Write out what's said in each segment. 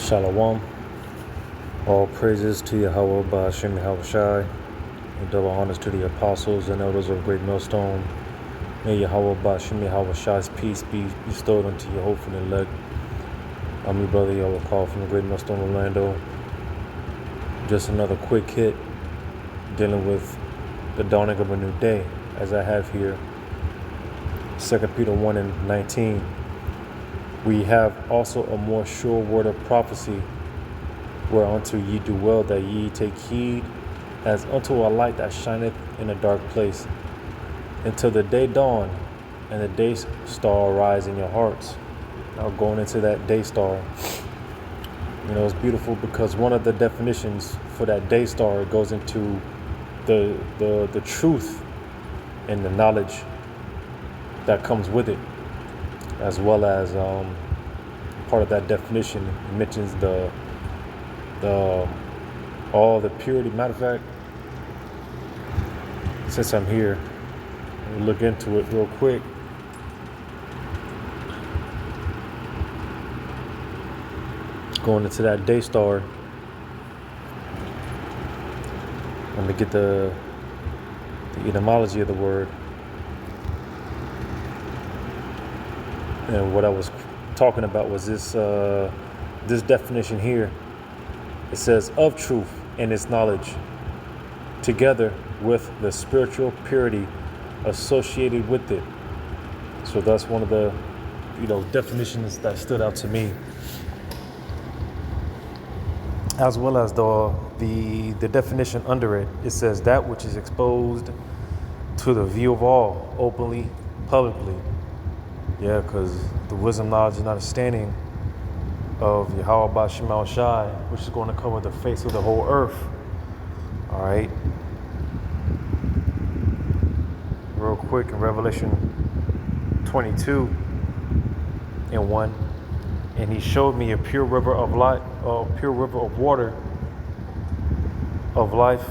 Shalom. All praises to Yahweh Ba'ashem Yahushai, and double honors to the apostles and elders of Great Millstone. May Yahweh Ba'ashem Yahushai's peace be bestowed unto your hopeful elect. I'm your brother Yahweh Call from the Great Millstone, Orlando. Just another quick hit dealing with the dawning of a new day, as I have here. 2 Peter 1 and 19. We have also a more sure word of prophecy, whereunto ye do well that ye take heed, as unto a light that shineth in a dark place, until the day dawn and the day star arise in your hearts. Now going into that day star, it's beautiful because one of the definitions for that day star goes into the truth and the knowledge that comes with it, as well as part of that definition. It mentions all the purity. Matter of fact, since I'm here, let me look into it real quick. Going into that day star, let me get the etymology of the word. And what I was talking about was this definition here. It says, of truth and its knowledge, together with the spiritual purity associated with it. So that's one of the definitions that stood out to me, as well as the definition under it. It says that which is exposed to the view of all, openly, publicly. Yeah, because the wisdom, knowledge, and understanding of Yahweh Ba'ashem Yahushai, which is going to cover the face of the whole earth. All right. Real quick, in Revelation 22 and 1, and he showed me a pure river of light, pure river of water of life,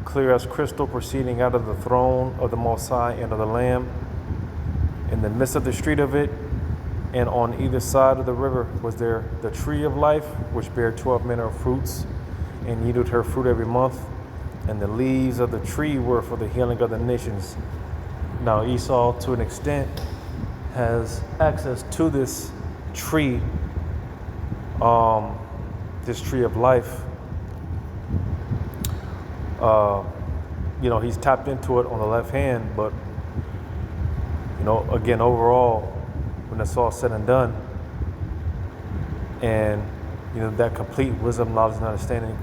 clear as crystal, proceeding out of the throne of the Most High and of the Lamb. In the midst of the street of it, and on either side of the river was there the tree of life, which bare 12 manner of fruits, and yielded her fruit every month. And the leaves of the tree were for the healing of the nations. Now Esau, to an extent, has access to this tree of life. He's tapped into it on the left hand, but again, overall, when it's all said and done, and that complete wisdom, knowledge, and understanding,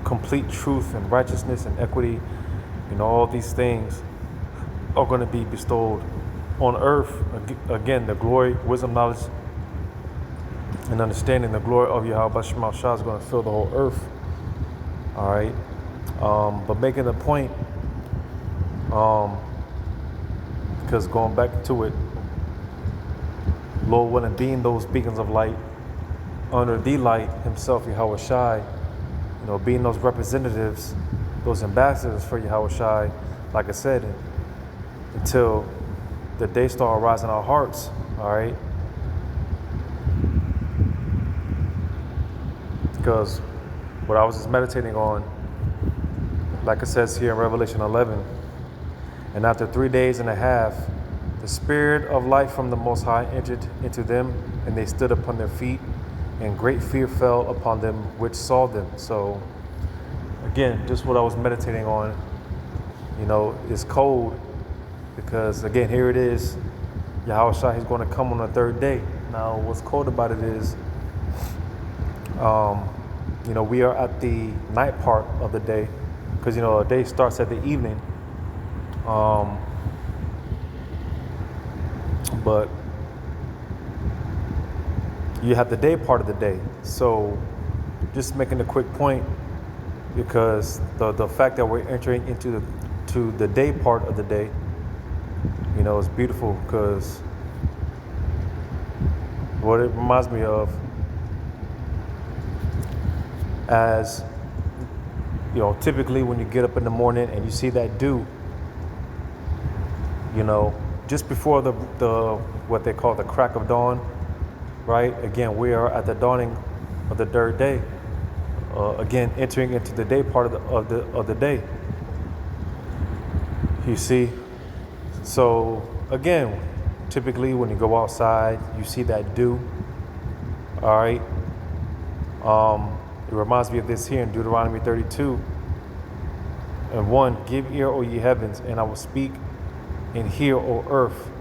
complete truth and righteousness and equity, all these things are going to be bestowed on earth. Again, the glory, wisdom, knowledge, and understanding, the glory of Yahweh Ba'ashem Yahushai is going to fill the whole earth. All right, but making the point, because going back to it, Lord willing, being those beacons of light under the light himself, Yahweh Shai, being those representatives, those ambassadors for Yahweh Shai, like I said, until the day star arises in our hearts. All right, because what I was just meditating on, like it says here in Revelation 11, and after 3 days and a half, the spirit of life from the Most High entered into them, and they stood upon their feet, and great fear fell upon them which saw them. So, again, just what I was meditating on, is cold, because, again, here it is, Yahweh Shai, he's going to come on the third day. Now, what's cold about it is, we are at the night part of the day, because, a day starts at the evening. But you have the day part of the day. So just making a quick point, because the fact that we're entering into the day part of the day, is beautiful, because what it reminds me of, as typically when you get up in the morning and you see that dew, just before the what they call the crack of dawn, right? Again, we are at the dawning of the third day. Again, entering into the day part of the day. You see, so again, typically when you go outside, you see that dew. All right. It reminds me of this here in Deuteronomy 32:1. Give ear, O ye heavens, and I will speak, and hear, O earth,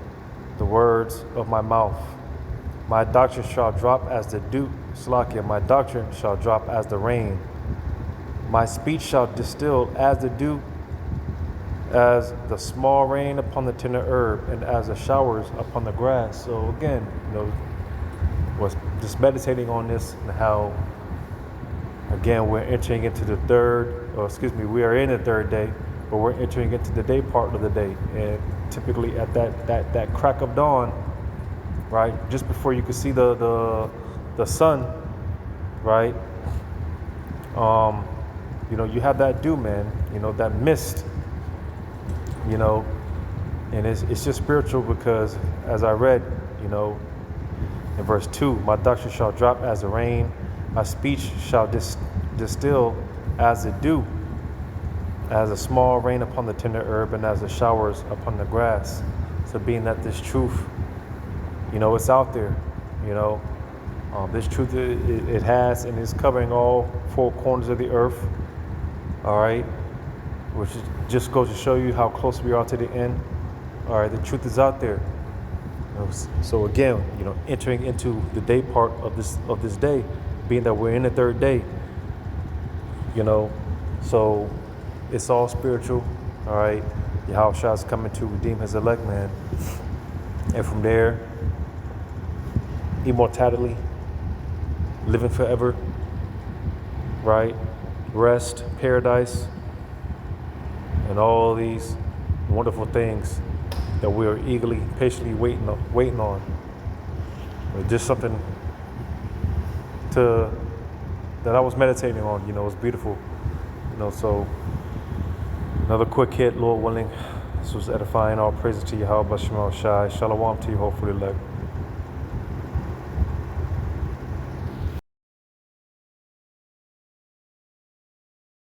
the words of my mouth. My doctrine shall drop as the dew, Slakia, my doctrine shall drop as the rain. My speech shall distill as the dew, as the small rain upon the tender herb, and as the showers upon the grass. So again, was just meditating on this and how, again, we're entering into the we are in the third day, but we're entering into the day part of the day. And typically at that crack of dawn, right, just before you could see the sun, right, you have that dew, man, that mist, and it's just spiritual because, as I read, in verse 2, my doctrine shall drop as the rain, my speech shall distill as the dew, as a small rain upon the tender herb, and as the showers upon the grass. So being that this truth, it's out there, this truth, it has and is covering all four corners of the earth, all right, which just goes to show you how close we are to the end. All right, the truth is out there. So again, entering into the day part of this day, being that we're in the third day, so it's all spiritual. All right, Yahushua is coming to redeem his elect, man, and from there, immortality, living forever, right, rest, paradise, and all these wonderful things that we are eagerly, patiently waiting on. Just something that I was meditating on. It's beautiful. So another quick hit, Lord willing. This was edifying. All praises to Yahweh B'Shem Shai. Shalom to you, hopefully, elect.